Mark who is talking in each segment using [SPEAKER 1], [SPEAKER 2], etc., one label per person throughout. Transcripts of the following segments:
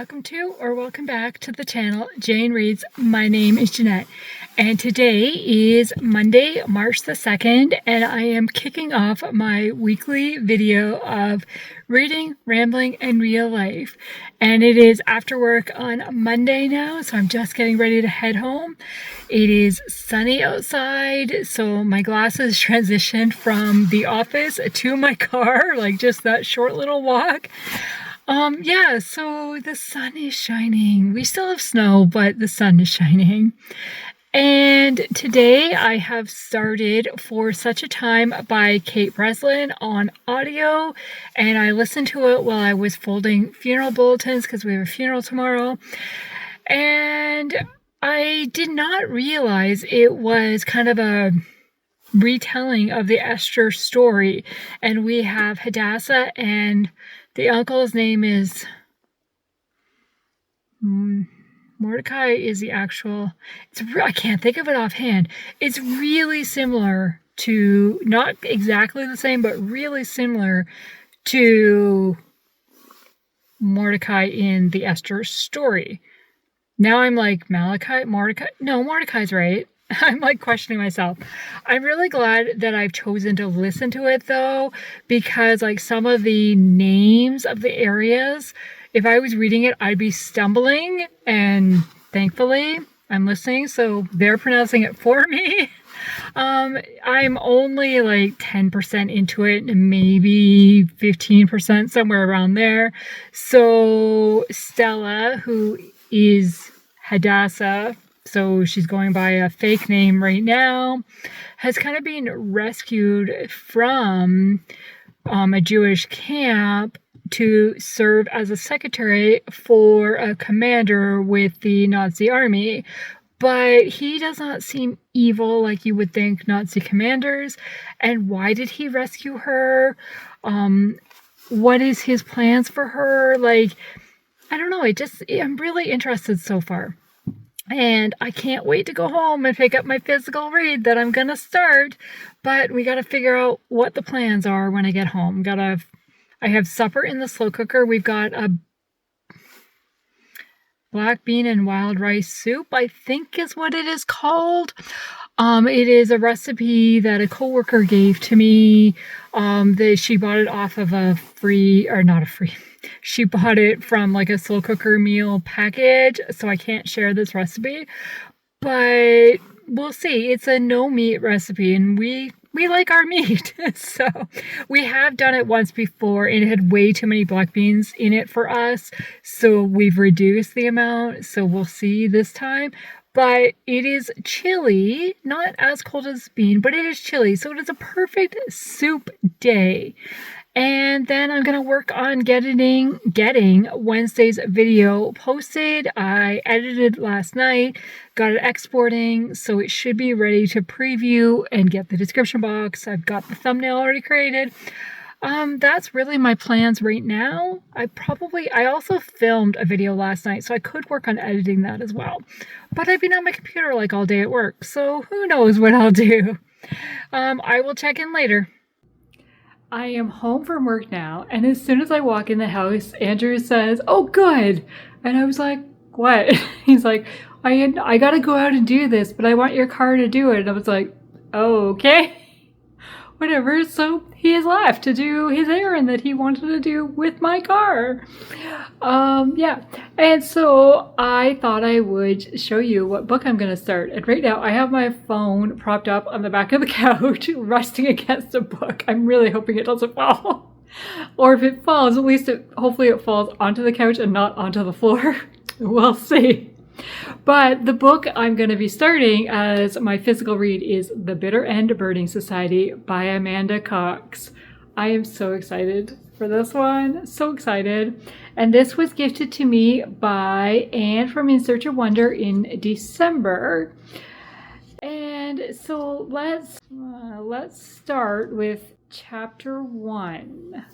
[SPEAKER 1] welcome to or welcome back to the channel Jane Reads. My name is Jeanette and today is Monday, March the 2nd, and I am kicking off my weekly video of reading, rambling, and real life. And it is after work on Monday now, so I'm just getting ready to head home. It is sunny outside, so my glasses transitioned from the office to my car, like just that short little walk. Yeah, so the sun is shining. We still have snow, but the sun is shining. And today I have started For Such a Time by Kate Breslin on audio, and I listened to it while I was folding funeral bulletins because we have a funeral tomorrow. And I did not realize it was kind of a retelling of the Esther story, and we have Hadassah, and the uncle's name is Mordecai is the actual, I can't think of it offhand. It's really similar to, not exactly the same, but really similar to Mordecai in the Esther story. Now I'm like, Mordecai? No, Mordecai's right. I'm like questioning myself. I'm really glad that I've chosen to listen to it though, because like some of the names of the areas, if I was reading it, I'd be stumbling, and thankfully I'm listening, so they're pronouncing it for me. I'm only like 10% into it, maybe 15%, somewhere around there. So Stella, who is Hadassah, so she's going by a fake name right now, has kind of been rescued from a Jewish camp to serve as a secretary for a commander with the Nazi army. But he does not seem evil like you would think Nazi commanders. And why did he rescue her? What is his plans for her? Like, I don't know. I'm really interested so far. And I can't wait to go home and pick up my physical read that I'm going to start. But we got to figure out what the plans are when I get home. I have supper in the slow cooker. We've got a black bean and wild rice soup, I think is what it is called. It is a recipe that a coworker gave to me. She bought it off of she bought it from like a slow cooker meal package, so I can't share this recipe, but we'll see. It's a no meat recipe, and we like our meat. So we have done it once before, and it had way too many black beans in it for us, so we've reduced the amount, so we'll see this time. But it is chilly, not as cold as bean, but it is chilly, so it is a perfect soup day. And then I'm going to work on getting Wednesday's video posted. I edited last night, got it exporting, so it should be ready to preview and get the description box. I've got the thumbnail already created. That's really my plans right now. I also filmed a video last night, so I could work on editing that as well. But I've been on my computer like all day at work, so who knows what I'll do. I will check in later. I am home from work now, and as soon as I walk in the house, Andrew says, "Oh, good." And I was like, "What?" He's like, I gotta go out and do this, but I want your car to do it. And I was like, "Oh, okay." Whatever. So he has left to do his errand that he wanted to do with my car. Yeah. And so I thought I would show you what book I'm going to start. And right now I have my phone propped up on the back of the couch, resting against a book. I'm really hoping it doesn't fall. Or if it falls, at least hopefully it falls onto the couch and not onto the floor. We'll see. But the book I'm going to be starting as my physical read is The Bitter End Birding Society by Amanda Cox. I am so excited for this one. So excited. And this was gifted to me by Anne from In Search of Wonder in December. And so let's start with chapter 1.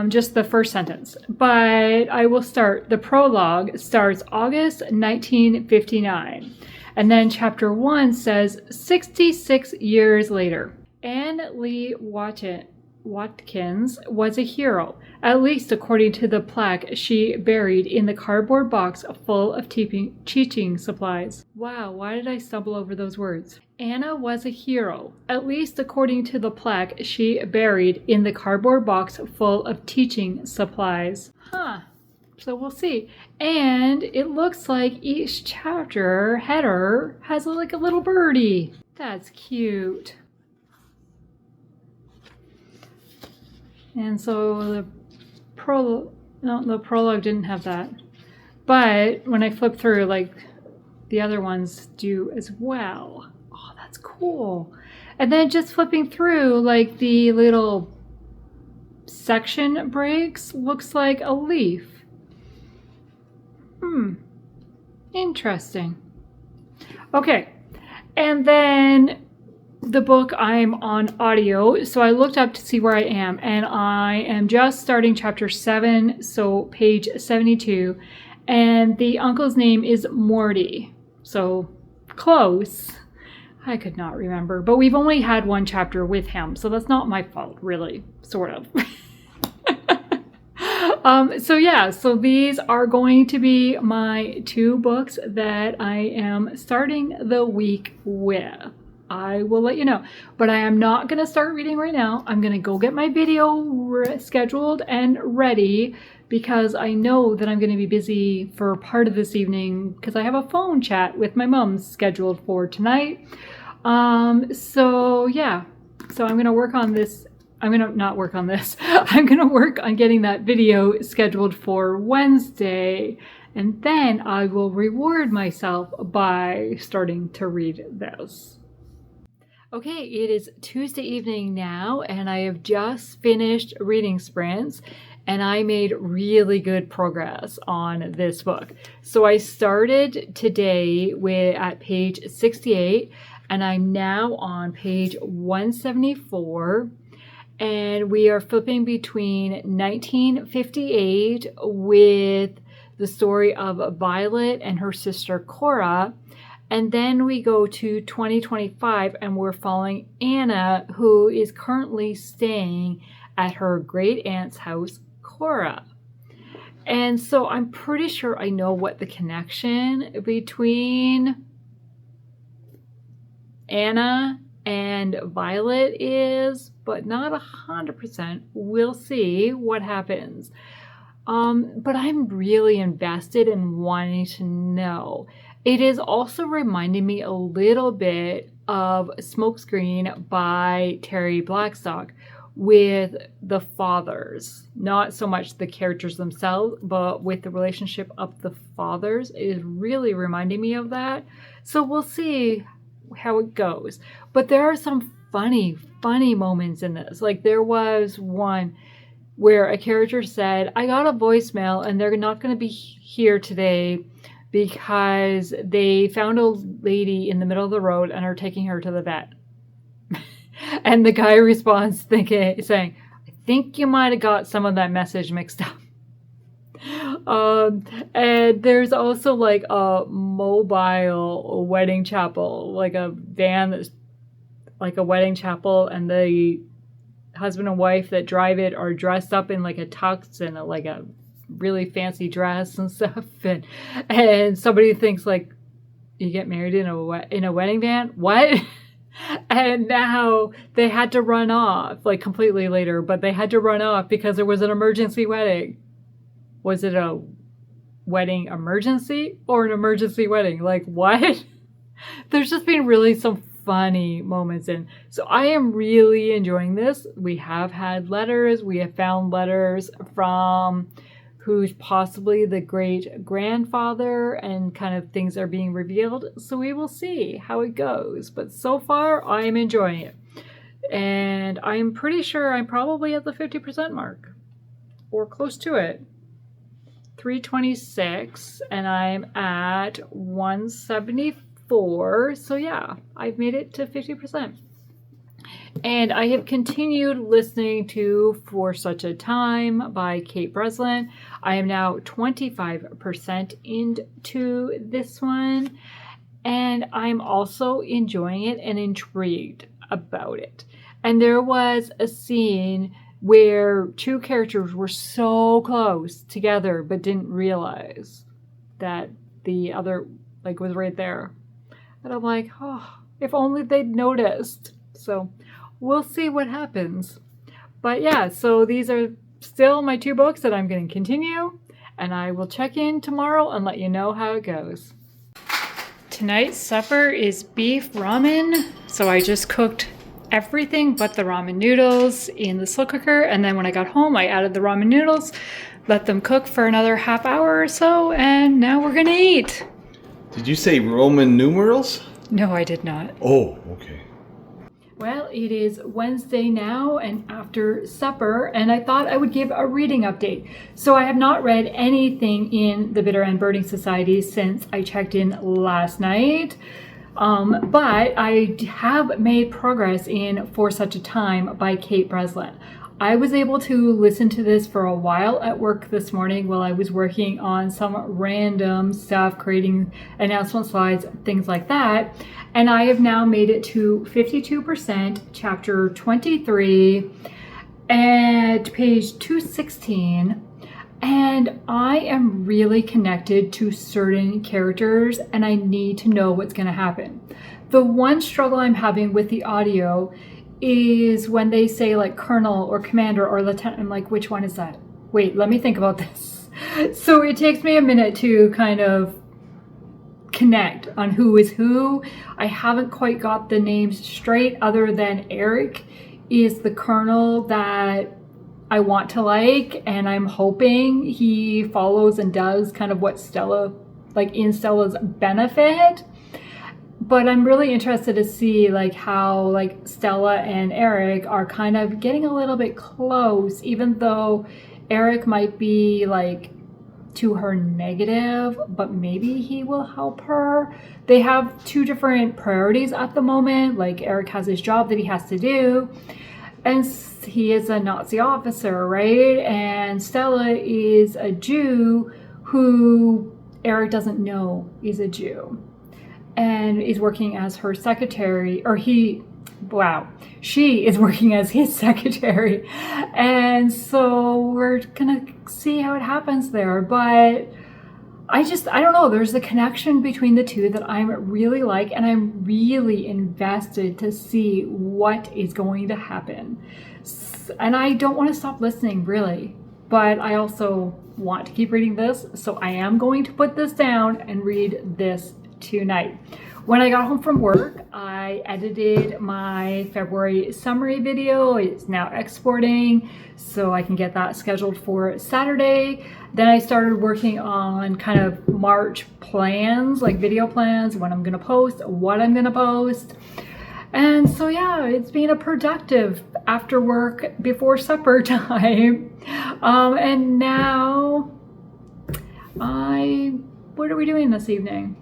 [SPEAKER 1] Just the first sentence, but I will start. The prologue starts August 1959, and then chapter 1 says 66 years later. Anne Lee Watkins was a hero, at least according to the plaque she buried in the cardboard box full of teaching supplies. Wow, why did I stumble over those words? Anna was a hero, at least according to the plaque she buried in the cardboard box full of teaching supplies. Huh. So we'll see. And it looks like each chapter header has like a little birdie. That's cute. And so the prologue didn't have that. But when I flip through, like the other ones do as well. Oh, that's cool. And then just flipping through, like the little section breaks looks like a leaf. Interesting. Okay. And then the book, I'm on audio, so I looked up to see where I am, and I am just starting chapter 7, so page 72, and the uncle's name is Morty, so close. I could not remember, but we've only had one chapter with him, so that's not my fault, really, sort of. So these are going to be my 2 books that I am starting the week with. I will let you know, but I am not going to start reading right now. I'm going to go get my video scheduled and ready because I know that I'm going to be busy for part of this evening because I have a phone chat with my mom scheduled for tonight. So I'm going to work on this. I'm going to not work on this. I'm going to work on getting that video scheduled for Wednesday, and then I will reward myself by starting to read this. Okay, it is Tuesday evening now, and I have just finished reading sprints, and I made really good progress on this book. So I started today at page 68, and I'm now on page 174. And we are flipping between 1958 with the story of Violet and her sister Cora. And then we go to 2025 and we're following Anna, who is currently staying at her great aunt's house, Cora. And so I'm pretty sure I know what the connection between Anna and Violet is, but not 100%. We'll see what happens. But I'm really invested in wanting to know. It is also reminding me a little bit of Smokescreen by Terry Blackstock with the fathers. Not so much the characters themselves, but with the relationship of the fathers. It is really reminding me of that. So we'll see how it goes. But there are some funny moments in this. Like there was one where a character said, I got a voicemail and they're not going to be here today because they found a lady in the middle of the road and are taking her to the vet. And the guy responds saying, I think you might have got some of that message mixed up. And there's also like a mobile wedding chapel, like a van that's like a wedding chapel, and the husband and wife that drive it are dressed up in like a tux and like a really fancy dress and stuff, and somebody thinks like, you get married in a wedding van? What? And now they had to run off, like completely later, but they had to run off because there was an emergency wedding. Was it a wedding emergency or an emergency wedding? Like what? There's just been really some funny moments in. So I am really enjoying this. We have had letters. We have found letters from who's possibly the great grandfather, and kind of things are being revealed. So we will see how it goes. But so far, I am enjoying it. And I'm pretty sure I'm probably at the 50% mark or close to it. 326, and I'm at 174. So yeah, I've made it to 50%. And I have continued listening to For Such a Time by Kate Breslin. I am now 25% into this one, and I'm also enjoying it and intrigued about it. And there was a scene where two characters were so close together but didn't realize that the other like was right there. And I'm like, oh, if only they'd noticed. So we'll see what happens. But yeah, so these are still my 2 books that I'm going to continue, and I will check in tomorrow and let you know how it goes. Tonight's supper is beef ramen. So I just cooked everything but the ramen noodles in the slow cooker, and then when I got home I added the ramen noodles, let them cook for another half hour or so, and now we're gonna eat.
[SPEAKER 2] Did you say Roman numerals?
[SPEAKER 1] No, I did not.
[SPEAKER 2] Oh, okay.
[SPEAKER 1] Well, it is Wednesday now and after supper, and I thought I would give a reading update. So I have not read anything in the Bitter End Birding Society since I checked in last night. But I have made progress in For Such a Time by Kate Breslin. I was able to listen to this for a while at work this morning while I was working on some random stuff, creating announcement slides, things like that. And I have now made it to 52%, chapter 23, at page 216. And I am really connected to certain characters, and I need to know what's going to happen. The one struggle I'm having with the audio is when they say like colonel or commander or lieutenant. I'm like, which one is that? Wait, let me think about this. So it takes me a minute to kind of connect on who is who. I haven't quite got the names straight, other than Eric is the colonel that I want to like, and I'm hoping he follows and does kind of what Stella, like in Stella's benefit. But I'm really interested to see like how like Stella and Eric are kind of getting a little bit close, even though Eric might be like to her negative, but maybe he will help her. They have 2 different priorities at the moment. Like Eric has his job that he has to do, and he is a Nazi officer, right? And Stella is a Jew who Eric doesn't know is a Jew, and is working as her secretary, or she is working as his secretary. And so we're gonna see how it happens there. But I don't know, there's a connection between the 2 that I'm really like, and I'm really invested to see what is going to happen. And I don't want to stop listening, really, but I also want to keep reading this, so I am going to put this down and read this tonight. When I got home from work, I edited my February summary video. It's now exporting, so I can get that scheduled for Saturday. Then I started working on kind of March plans, like video plans, when I'm gonna post, what I'm gonna post. And so yeah, it's been a productive after work, before supper time. And now what are we doing this evening?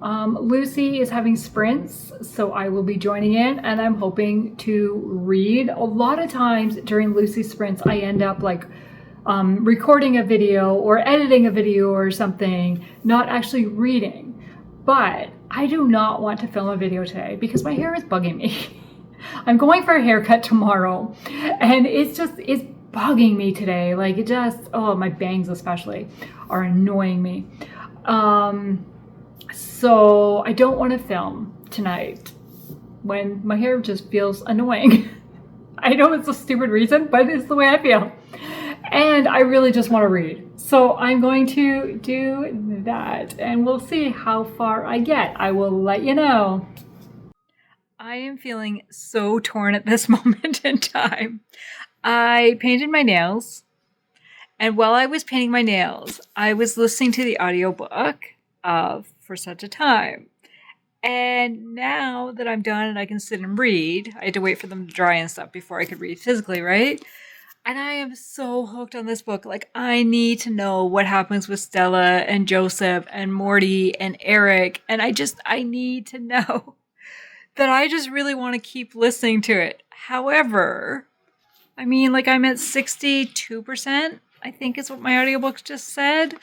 [SPEAKER 1] Lucy is having sprints, so I will be joining in, and I'm hoping to read. A lot of times during Lucy's sprints, I end up like recording a video or editing a video or something, not actually reading. But I do not want to film a video today because my hair is bugging me. I'm going for a haircut tomorrow, and it's bugging me today. Like it just, oh, my bangs especially are annoying me. So I don't want to film tonight when my hair just feels annoying. I know it's a stupid reason, but it's the way I feel. And I really just want to read. So I'm going to do that, and we'll see how far I get. I will let you know. I am feeling so torn at this moment in time. I painted my nails, and while I was painting my nails, I was listening to the audiobook of For Such a Time. And now that I'm done and I can sit and read, I had to wait for them to dry and stuff before I could read physically, right? And I am so hooked on this book. Like, I need to know what happens with Stella and Joseph and Morty and Eric. And I need to know that. I just really want to keep listening to it. However, I mean, like, I'm at 62%, I think is what my audiobook just said.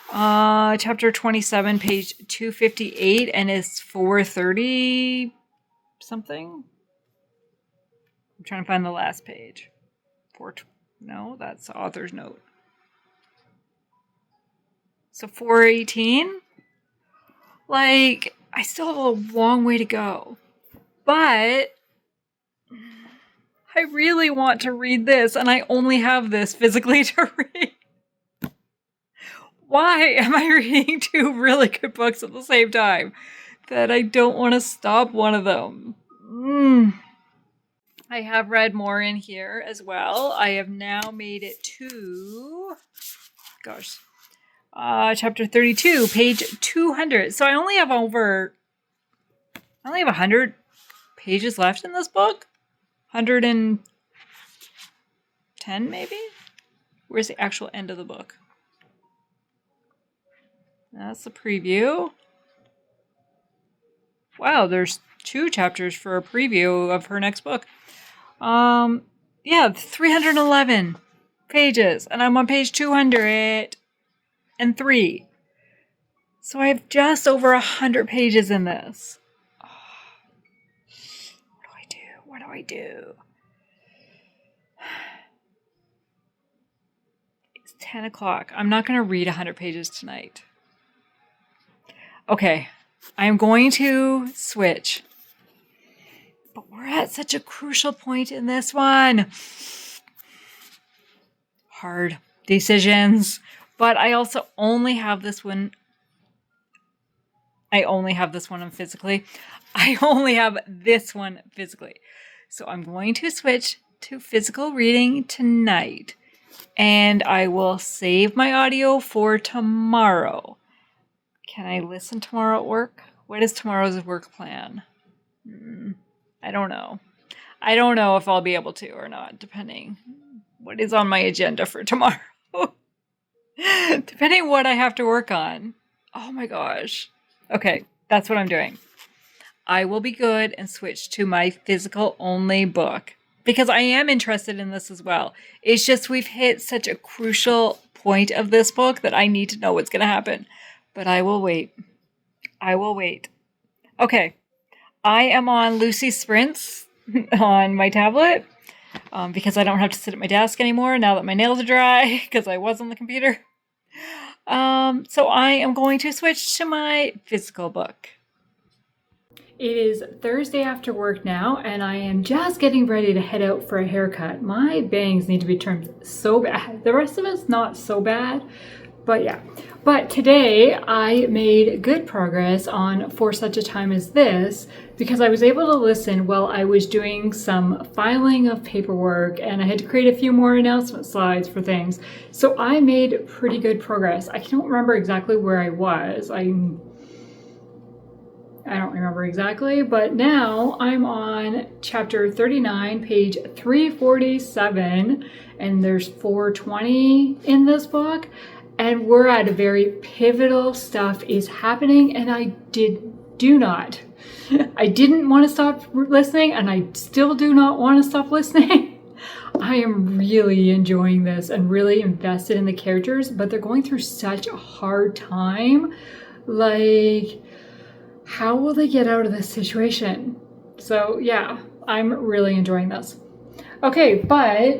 [SPEAKER 1] Chapter 27, page 258, and it's 4:30 something. I'm trying to find the last page. No, that's the author's note. So 418? Like, I still have a long way to go. But I really want to read this, and I only have this physically to read. Why am I reading two really good books at the same time? That I don't want to stop one of them. I have read more in here as well. I have now made it to, chapter 32, page 200. So I only have 100 pages left in this book. 110 maybe? Where's the actual end of the book? That's the preview. Wow, there's 2 chapters for a preview of her next book. 311 pages, and I'm on page 203. So I have just over 100 pages in this. What do I do? It's 10 o'clock. I'm not going to read 100 pages tonight. Okay, I'm going to switch. But we're at such a crucial point in this one. Hard decisions. But I also only have this one. I only have this one physically. I only have this one physically. So I'm going to switch to physical reading tonight. And I will save my audio for tomorrow. Can I listen tomorrow at work? What is tomorrow's work plan? I don't know. I don't know if I'll be able to or not, depending what is on my agenda for tomorrow. Depending what I have to work on. Oh my gosh. Okay, that's what I'm doing. I will be good and switch to my physical only book because I am interested in this as well. It's just we've hit such a crucial point of this book that I need to know what's going to happen. But I will wait. I will wait. Okay. I am on Lucy Sprints on my tablet because I don't have to sit at my desk anymore now that my nails are dry because I was on the computer. So I am going to switch to my physical book. It is Thursday after work now, and I am just getting ready to head out for a haircut. My bangs need to be trimmed so bad. The rest of it's not so bad, but yeah. But today I made good progress on For Such a Time as This because I was able to listen while I was doing some filing of paperwork and I had to create a few more announcement slides for things. So I made pretty good progress. I don't remember exactly where I was. I don't remember exactly, but now I'm on chapter 39, page 347, and there's 420 in this book. And we're at a very pivotal stuff is happening, and I didn't want to stop listening, and I still do not want to stop listening. I am really enjoying this and really invested in the characters, but they're going through such a hard time. Like, how will they get out of this situation? So yeah, I'm really enjoying this. Okay, but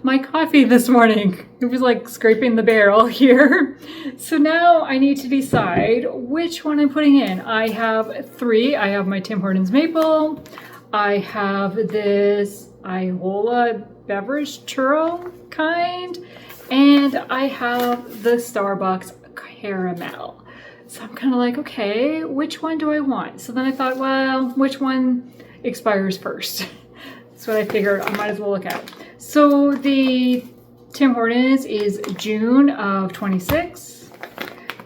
[SPEAKER 1] my coffee this morning, it was like scraping the barrel here. So now I need to decide which one I'm putting in. I have 3. I have my Tim Hortons Maple. I have this Iola beverage churro kind. And I have the Starbucks caramel. So I'm kind of like, okay, which one do I want? So then I thought, well, which one expires first? That's what I figured I might as well look at. So the Tim Hortons is June of 26.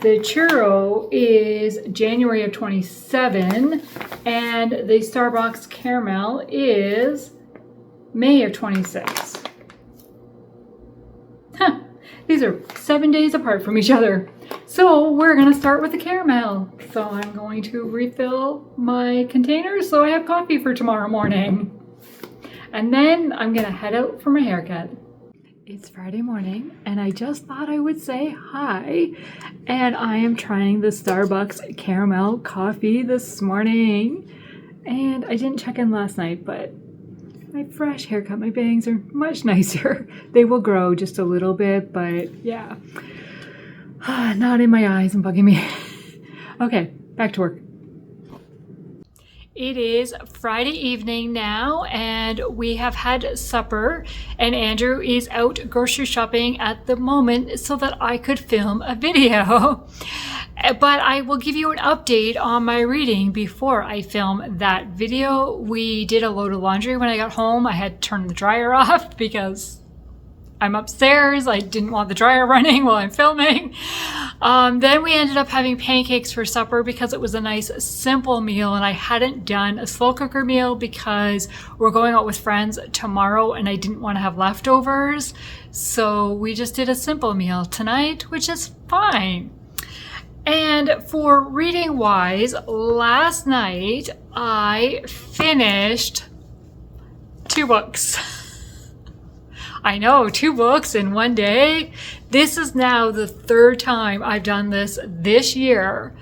[SPEAKER 1] The churro is January of 27. And the Starbucks caramel is May of 26. Huh. These are 7 days apart from each other. So we're going to start with the caramel. So I'm going to refill my containers so I have coffee for tomorrow morning. And then I'm going to head out for my haircut. It's Friday morning and I just thought I would say hi. And I am trying the Starbucks caramel coffee this morning. And I didn't check in last night, but my fresh haircut. My bangs are much nicer. They will grow just a little bit, but yeah. Not in my eyes and bugging me. Okay, back to work. It is Friday evening now, and we have had supper, and Andrew is out grocery shopping at the moment so that I could film a video. But I will give you an update on my reading before I film that video. We did a load of laundry when I got home. I had to turn the dryer off because I'm upstairs. I didn't want the dryer running while I'm filming. Then we ended up having pancakes for supper because it was a nice simple meal, and I hadn't done a slow cooker meal because we're going out with friends tomorrow and I didn't want to have leftovers. So we just did a simple meal tonight, which is fine. And for reading wise, last night I finished 2 books. I know, 2 books in one day. This is now the 3rd time I've done this year.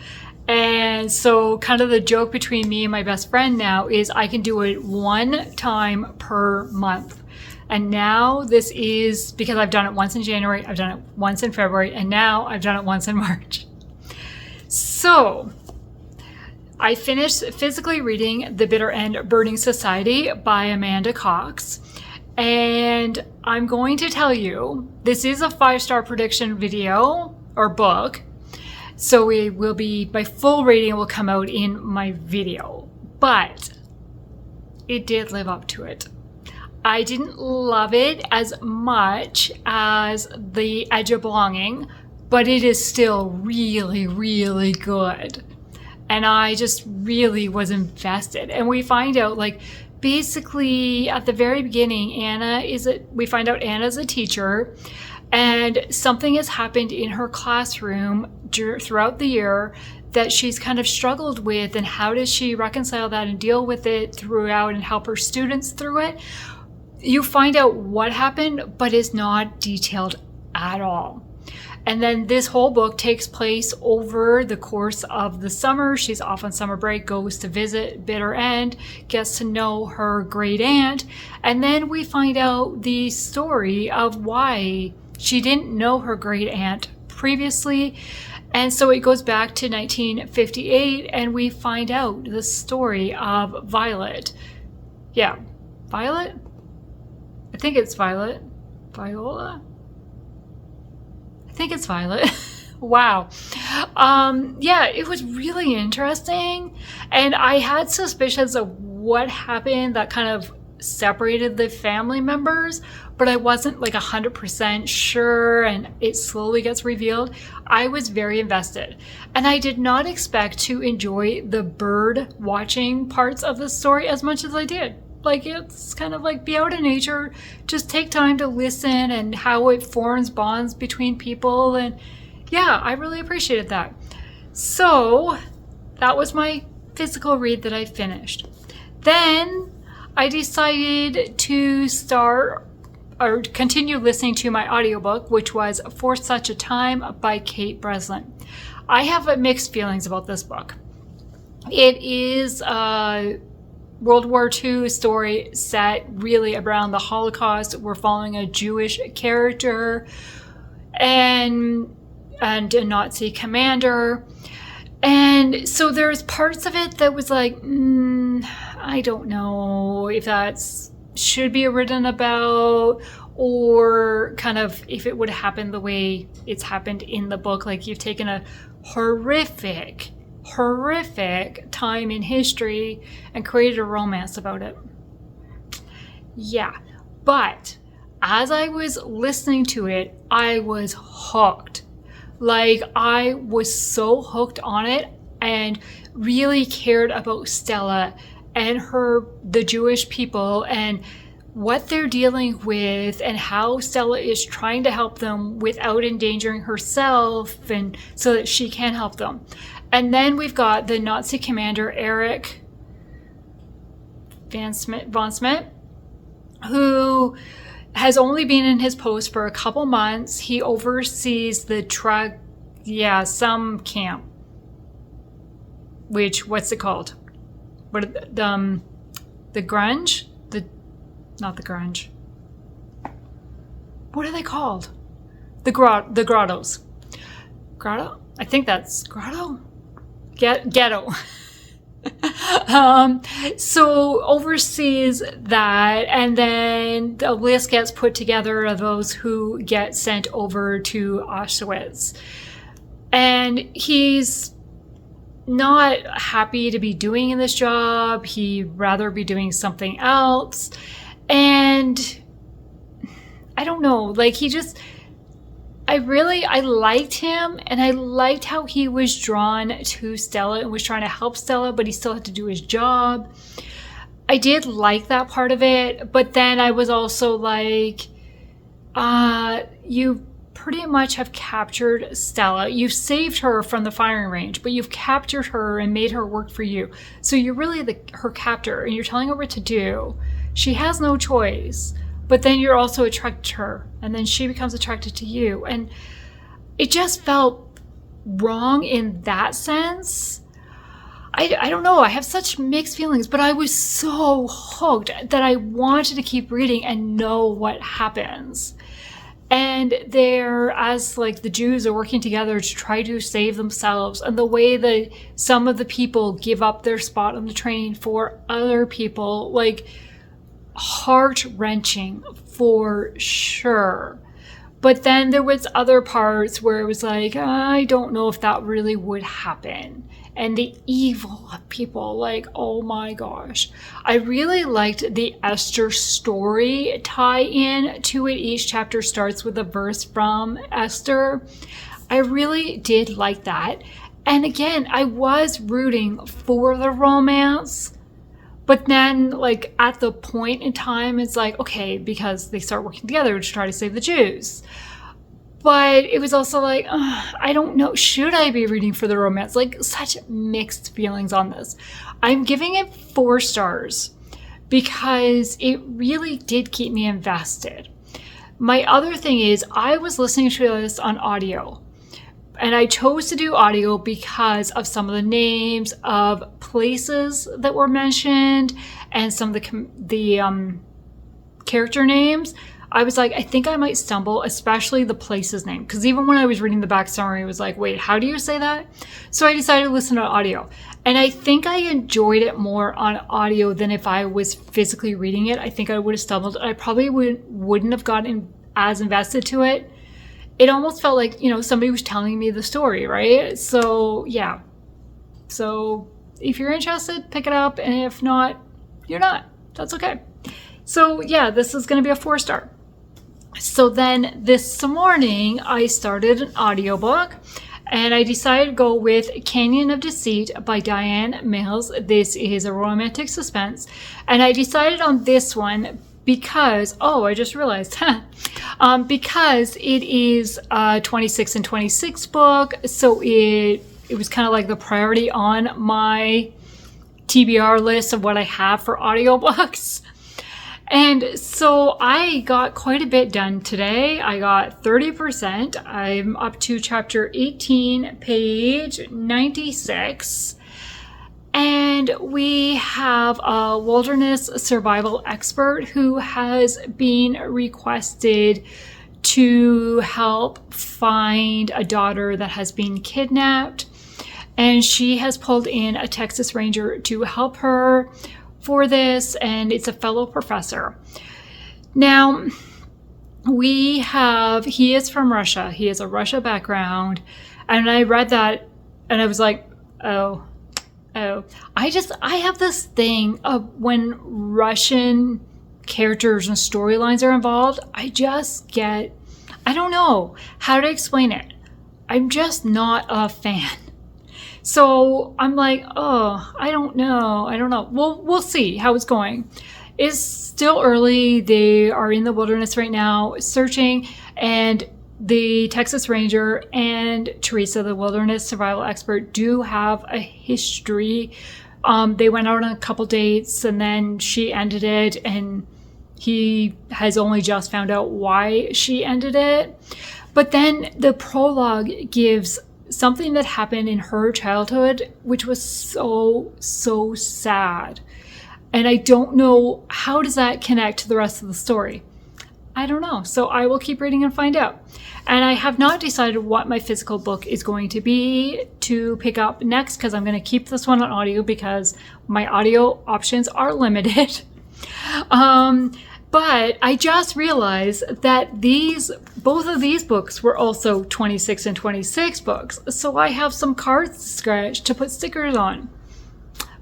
[SPEAKER 1] And so kind of the joke between me and my best friend now is I can do it 1 time per month. And now this is because I've done it once in January, I've done it once in February, and now I've done it once in March. So I finished physically reading The Bitter End Burning Society by Amanda Cox. And I'm going to tell you, this is a 5-star prediction video or book. So my full rating will come out in my video, but it did live up to it. I didn't love it as much as The Edge of Belonging, but it is still really, really good. And I just really was invested. And we find out, like, basically at the very beginning, we find out Anna's a teacher, and something has happened in her classroom throughout the year that she's kind of struggled with, and how does she reconcile that and deal with it throughout and help her students through it. You find out what happened, but it's not detailed at all. And then this whole book takes place over the course of the summer. She's off on summer break, goes to visit Bitter End, gets to know her great aunt, and then we find out the story of why she didn't know her great aunt previously. And so it goes back to 1958, and we find out the story of Violet. Yeah, Violet? I think it's Violet. Viola? I think it's Violet. Wow. Yeah, it was really interesting. And I had suspicions of what happened that kind of separated the family members, but I wasn't like 100% sure, and it slowly gets revealed. I was very invested, and I did not expect to enjoy the bird watching parts of the story as much as I did. Like, it's kind of like be out in nature, just take time to listen, and how it forms bonds between people. And yeah, I really appreciated that. So that was my physical read that I finished. Then I decided to start or continue listening to my audiobook, which was For Such a Time by Kate Breslin. I have mixed feelings about this book. It is World War II story set really around the Holocaust. We're following a Jewish character and a Nazi commander. And so there's parts of it that was like, I don't know if that's should be written about, or kind of if it would have happened the way it's happened in the book. Like, you've taken a horrific time in history and created a romance about it. Yeah, but as I was listening to it, I was hooked. Like, I was so hooked on it and really cared about Stella and the Jewish people and what they're dealing with, and how Stella is trying to help them without endangering herself, and so that she can help them. And then we've got the Nazi commander, Erich von Schmidt, who has only been in his post for a couple months. He oversees some camp. What's it called? The grunge? not the grunge. What are they called? The grottos. Grotto? I think that's grotto? Ghetto. So oversees that, and then the list gets put together of those who get sent over to Auschwitz. And he's not happy to be doing this job. He'd rather be doing something else. And I don't know, like I liked him, and I liked how he was drawn to Stella and was trying to help Stella, but he still had to do his job. I did like that part of it, but then I was also like, you pretty much have captured Stella. You've saved her from the firing range, but you've captured her and made her work for you. So you're really her captor, and you're telling her what to do. She has no choice. But then you're also attracted to her, and then she becomes attracted to you. And it just felt wrong in that sense. I don't know. I have such mixed feelings, but I was so hooked that I wanted to keep reading and know what happens. And as like the Jews are working together to try to save themselves, and the way that some of the people give up their spot on the train for other people, like, heart-wrenching for sure. But then there was other parts where it was like, I don't know if that really would happen. And the evil of people, like, oh my gosh. I really liked the Esther story tie-in to it. Each chapter starts with a verse from Esther. I really did like that. And again, I was rooting for the romance. But then, like, at the point in time, it's like, okay, because they start working together to try to save the Jews. But it was also like, I don't know, should I be reading for the romance? Like, such mixed feelings on this. I'm giving it 4 stars because it really did keep me invested. My other thing is, I was listening to this on audio. And I chose to do audio because of some of the names of places that were mentioned and some of the character names. I was like, I think I might stumble, especially the place's name. Because even when I was reading the back summary, it was like, wait, how do you say that? So I decided to listen to audio. And I think I enjoyed it more on audio than if I was physically reading it. I think I would have stumbled. I probably wouldn't have gotten as invested to it. It almost felt like, somebody was telling me the story, right? So, yeah. So, if you're interested, pick it up. And if not, you're not. That's okay. So, yeah, this is going to be a 4-star. So then this morning, I started an audiobook. And I decided to go with Canyon of Deceit by DiAnn Mills. This is a romantic suspense. And I decided on this one because, I just realized, because it is a 26 and 26 book, so it was kind of like the priority on my TBR list of what I have for audiobooks. And so I got quite a bit done today. I got 30%. I'm up to chapter 18, page 96. And we have a wilderness survival expert who has been requested to help find a daughter that has been kidnapped. And she has pulled in a Texas Ranger to help her for this, and it's a fellow professor. Now, he is from Russia. He has a Russia background. And I read that and I was like, oh, I have this thing of when Russian characters and storylines are involved, I don't know how to explain it. I'm just not a fan. So I'm like, I don't know. Well, we'll see how it's going. It's still early. They are in the wilderness right now searching, and the Texas Ranger and Teresa, the wilderness survival expert, do have a history. They went out on a couple dates, and then she ended it, and he has only just found out why she ended it. But then the prologue gives something that happened in her childhood, which was so, so sad. And I don't know, how does that connect to the rest of the story? I don't know. So I will keep reading and find out. And I have not decided what my physical book is going to be to pick up next, because I'm going to keep this one on audio because my audio options are limited. But I just realized that both of these books were also 26 and 26 books. So I have some cards scratched to put stickers on.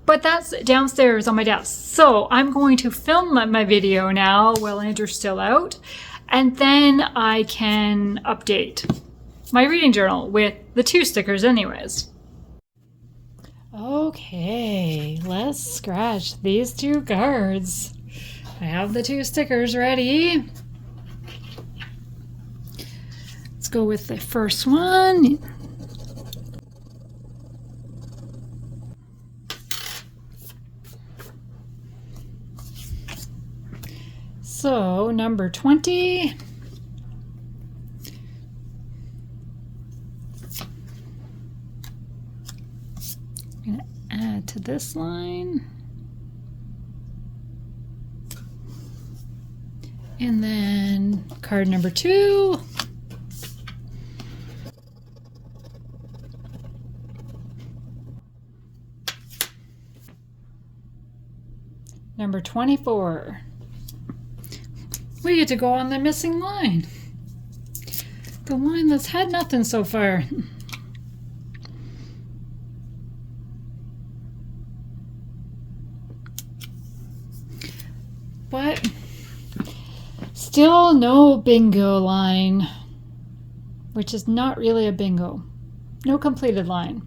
[SPEAKER 1] But that's downstairs on my desk. So I'm going to film my video now while Andrew's still out. And then I can update my reading journal with the 2 stickers anyways. Okay, let's scratch these 2 cards. I have the 2 stickers ready. Let's go with the first one. So, number 20. I'm going to add to this line. And then card number 2. Number 24. We get to go on the missing line. The line that's had nothing so far. But still no bingo line, which is not really a bingo. No completed line.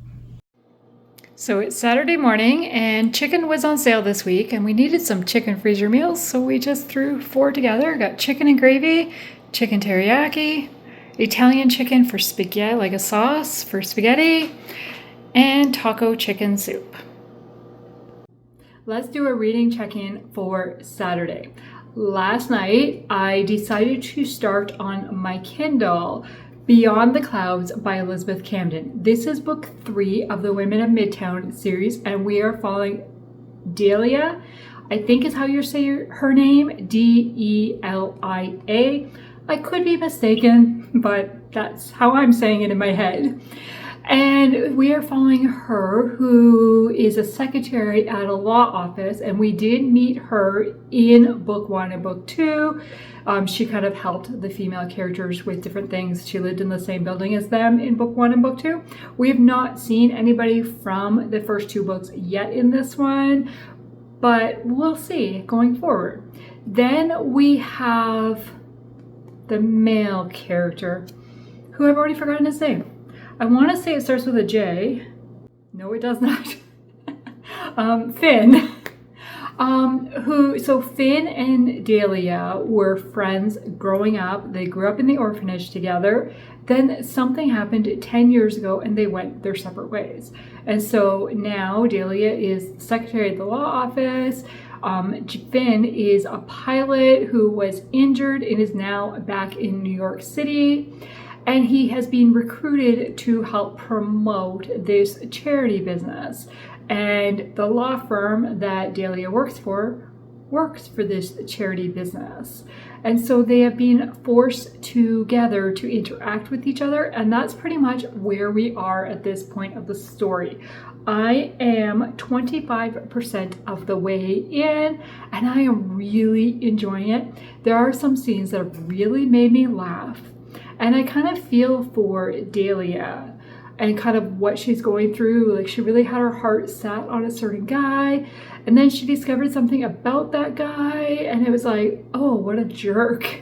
[SPEAKER 1] So it's Saturday morning and chicken was on sale this week and we needed some chicken freezer meals, so we just threw 4 together. Got chicken and gravy, chicken teriyaki, Italian chicken for spaghetti, like a sauce for spaghetti, and taco chicken soup. Let's do a reading check-in for Saturday. Last night, I decided to start on my Kindle Beyond the Clouds by Elizabeth Camden. This is book 3 of the Women of Midtown series, and we are following Delia, I think is how you say her name, Delia. I could be mistaken, but that's how I'm saying it in my head. And we are following her, who is a secretary at a law office, and we did meet her in book 1 and book 2. She kind of helped the female characters with different things. She lived in the same building as them in book 1 and book 2. We have not seen anybody from the first 2 books yet in this one, but we'll see going forward. Then we have the male character, who I've already forgotten his name. I want to say it starts with a J. No, it does not. Finn. So Finn and Delia were friends growing up. They grew up in the orphanage together. Then something happened 10 years ago and they went their separate ways. And so now Delia is secretary at the law office. Finn is a pilot who was injured and is now back in New York City. And he has been recruited to help promote this charity business. And the law firm that Delia works for this charity business. And so they have been forced together to interact with each other. And that's pretty much where we are at this point of the story. I am 25% of the way in, and I am really enjoying it. There are some scenes that have really made me laugh. And I kind of feel for Delia and kind of what she's going through. Like, she really had her heart set on a certain guy, and then she discovered something about that guy, and it was like, oh, what a jerk.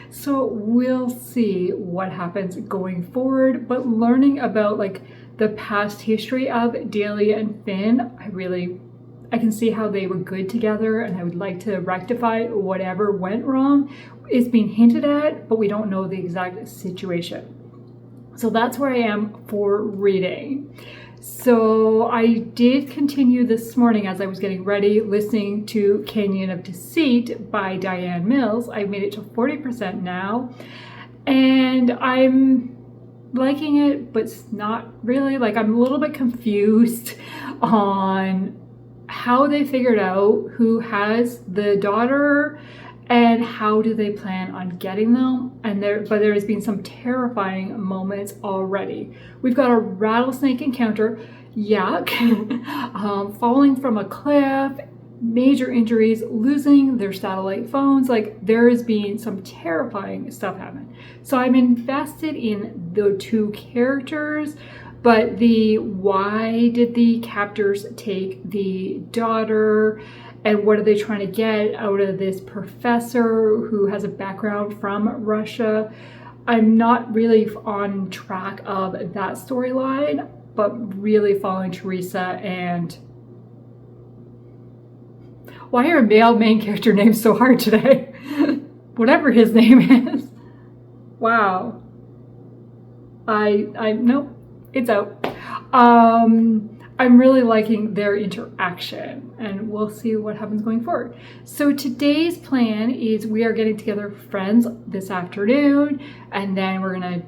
[SPEAKER 1] So we'll see what happens going forward. But learning about like the past history of Delia and Finn, I can see how they were good together, and I would like to rectify whatever went wrong. It's being hinted at, but we don't know the exact situation. So that's where I am for reading. So I did continue this morning as I was getting ready, listening to Canyon of Deceit by DiAnn Mills. I made it to 40% now, and I'm liking it, but it's not really. Like, I'm a little bit confused on how they figured out who has the daughter and how do they plan on getting them. But there has been some terrifying moments already. We've got a rattlesnake encounter, yuck, falling from a cliff, major injuries, losing their satellite phones. Like, there has been some terrifying stuff happen. So I'm invested in the two characters, but why did the captors take the daughter, and what are they trying to get out of this professor who has a background from Russia? I'm not really on track of that storyline, but really following Teresa and... Why are male main character names so hard today? Whatever his name is. Wow. Nope. It's out. I'm really liking their interaction, and we'll see what happens going forward. So today's plan is we are getting together with friends this afternoon, and then we're gonna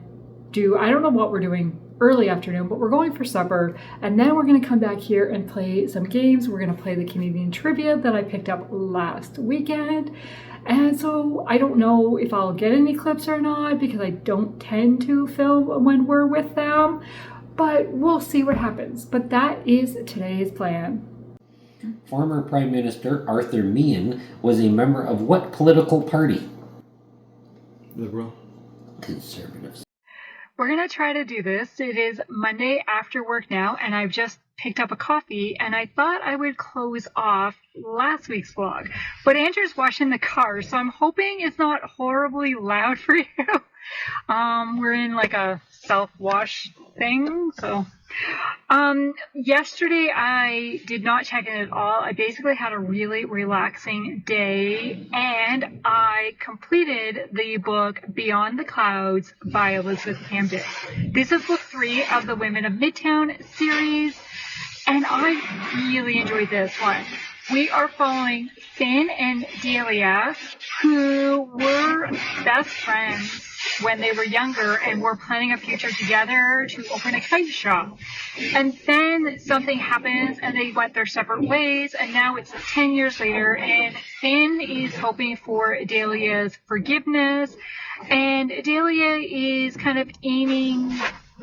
[SPEAKER 1] do, I don't know what we're doing early afternoon, but we're going for supper, and then we're gonna come back here and play some games. We're gonna play the Canadian trivia that I picked up last weekend. And so I don't know if I'll get any clips or not, because I don't tend to film when we're with them, but we'll see what happens. But that is today's plan.
[SPEAKER 3] Former Prime Minister Arthur Meehan was a member of what political party?
[SPEAKER 2] Liberal.
[SPEAKER 3] Conservatives.
[SPEAKER 1] We're gonna try to do this. It is Monday after work now, and I've just picked up a coffee, and I thought I would close off last week's vlog. But Andrew's washing the car, so I'm hoping it's not horribly loud for you. We're in like a self-wash thing, so yesterday I did not check in at all. I basically had a really relaxing day, and I completed the book Beyond the Clouds by Elizabeth Camden. This is book 3 of the Women of Midtown series, and I really enjoyed this one. We are following Finn and Delia, who were best friends when they were younger and were planning a future together to open a kite shop. And then something happens and they went their separate ways, and now it's 10 years later, and Finn is hoping for Delia's forgiveness, and Delia is kind of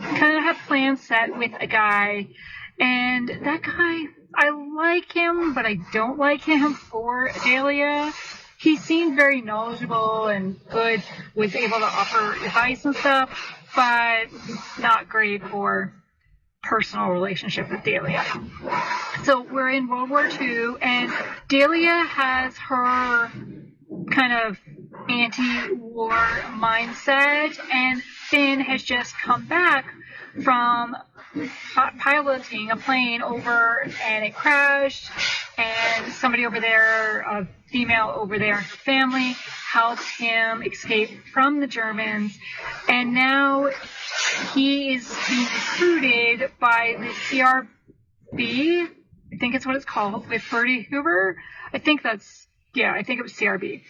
[SPEAKER 1] have plans set with a guy, and that guy, I like him, but I don't like him for Delia. He seemed very knowledgeable and good, was able to offer advice and stuff, but not great for personal relationship with Delia. So we're in World War II, and Delia has her kind of anti-war mindset, and Finn has just come back from piloting a plane over, and it crashed, and somebody over there, a female over there and her family, helped him escape from the Germans, and now he is being recruited by the CRB, I think it's what it's called, with Bertie Hoover. I think it was CRB.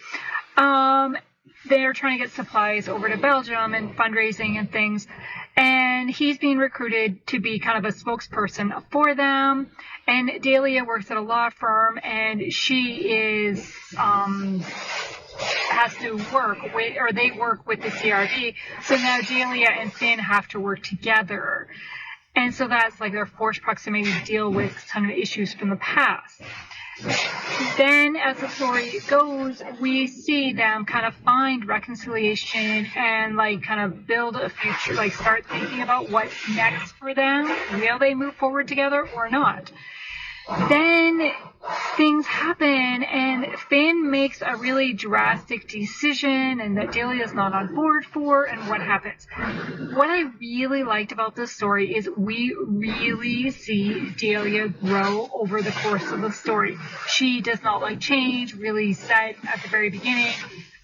[SPEAKER 1] They're trying to get supplies over to Belgium and fundraising and things, and he's being recruited to be kind of a spokesperson for them. And Delia works at a law firm, and she has to work with, or they work with the CRB. So now Delia and Finn have to work together, and so that's like their forced proximity to deal with some of the issues from the past. Then, as the story goes, we see them kind of find reconciliation and like kind of build a future, like start thinking about what's next for them. Will they move forward together or not? Then things happen, and Finn makes a really drastic decision, and that Delia's not on board for, and what happens. What I really liked about this story is we really see Delia grow over the course of the story. She does not like change, really set at the very beginning.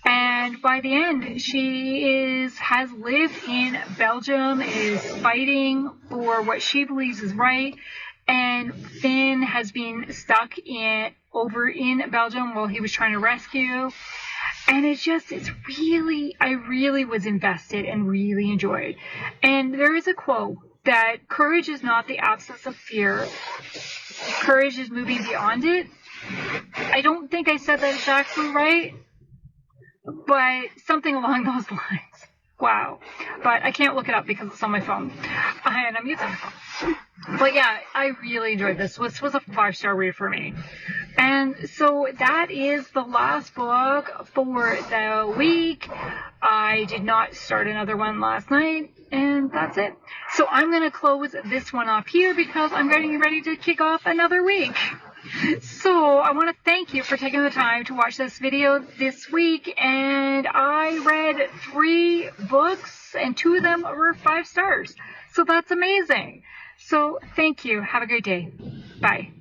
[SPEAKER 1] And by the end, she has lived in Belgium, is fighting for what she believes is right. And Finn has been stuck over in Belgium while he was trying to rescue. And I really was invested and really enjoyed. And there is a quote that courage is not the absence of fear. Courage is moving beyond it. I don't think I said that exactly right, but something along those lines. Wow. But I can't look it up because it's on my phone. And I'm using my phone. But yeah, I really enjoyed this. This was a 5-star read for me. And so that is the last book for the week. I did not start another one last night, and that's it. So I'm going to close this one off here because I'm getting ready to kick off another week. So I want to thank you for taking the time to watch this video this week, and I read 3 books and 2 of them were 5 stars. So that's amazing. So thank you. Have a great day. Bye.